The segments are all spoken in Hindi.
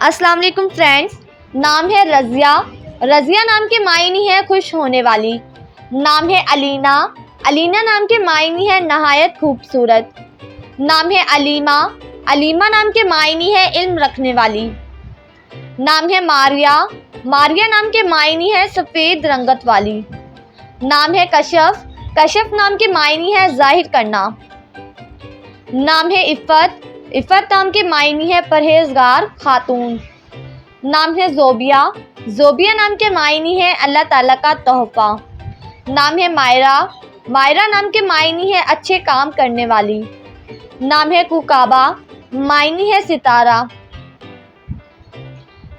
अस्सलाम वालेकुम फ्रेंड्स। नाम है रज़िया। रज़िया नाम के मायने है खुश होने वाली। नाम है अलीना। अलीना नाम के मायने है नहायत खूबसूरत। नाम है अलीमा। अलीमा नाम के मायने है इल्म रखने वाली। नाम है मारिया। मारिया नाम के मायने है सफ़ेद रंगत वाली। नाम है कशफ। कशफ नाम के मायने है जाहिर करना। नाम है इफ़्फ़त। इफ़्फ़त नाम के मायने है परहेजगार खातून। नाम है ज़ोबिया। ज़ोबिया नाम के मायने है अल्लाह ताला का तोहफ़ा। नाम है मायरा। मायरा नाम के मायने है अच्छे काम करने वाली। नाम है कुकाबा। मायने है सितारा।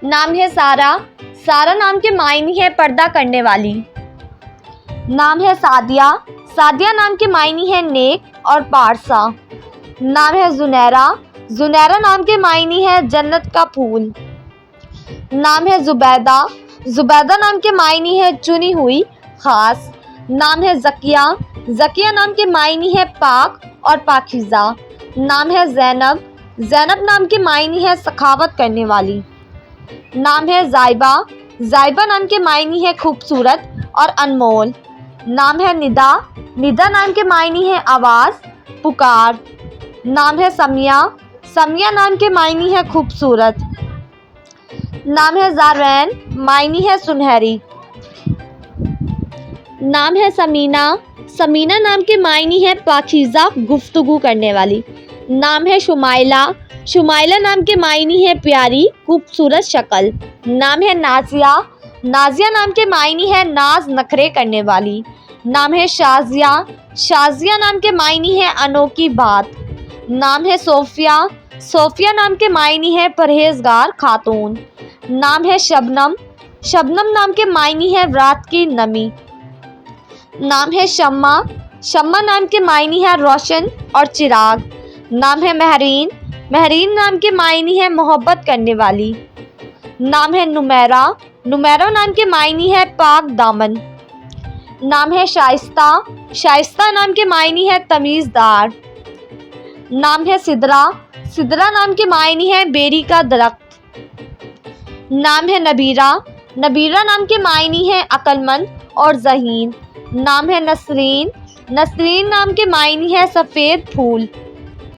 नाम है सारा। सारा नाम के मायने है पर्दा करने वाली। नाम है सादिया। सादिया नाम के मायने है नेक और पारसा। नाम है जुनैरा। जुनैरा नाम के मायने है जन्नत का फूल। नाम है जुबैदा। जुबैदा नाम के मायने है चुनी हुई खास। नाम है ज़किया। ज़किया नाम के मायने है पाक और पाकीज़ा। नाम है ज़ैनब। ज़ैनब नाम के मायने है सखावत करने वाली। नाम है ज़ाइबा। ज़ाइबा नाम के मायने है खूबसूरत और अनमोल। नाम है निदा। निदा नाम के मायने है आवाज़, पुकार। नाम है समिया। समिया नाम के मायने है खूबसूरत। नाम है ज़ारैन। मायने है सुनहरी। नाम है समीना। समीना नाम के मायने है पाकीज़ा गुफ्तगू करने वाली। नाम है शुमाइला। शुमाइला नाम के मायने है प्यारी खूबसूरत शक्ल। नाम है नाजिया। नाजिया नाम के मायने है नाज नखरे करने वाली। नाम है शाजिया। शाजिया नाम के मायने है अनोखी बात। नाम है सोफ़िया। सोफ़िया नाम के मायने है परहेजगार खातून। नाम है शबनम। शबनम नाम के मायने है रात की नमी। नाम है शम्मा। शम्मा नाम के मायने है रोशन और चिराग। नाम है महरीन। महरीन नाम के मायने है मोहब्बत करने वाली। नाम है नुमैरा। नुमैरा नाम के मायने है पाक दामन। नाम है शाइस्ता। शाइस्ता नाम के मायने है तमीज़दार। नाम है सिदरा। सिदरा नाम के मायने है बेरी का दरख्त। नाम है नबीरा। नबीरा नाम के मायने है अक्लमंद और ज़हीन। नाम है नसरीन। नसरीन नाम के मायने है सफ़ेद फूल।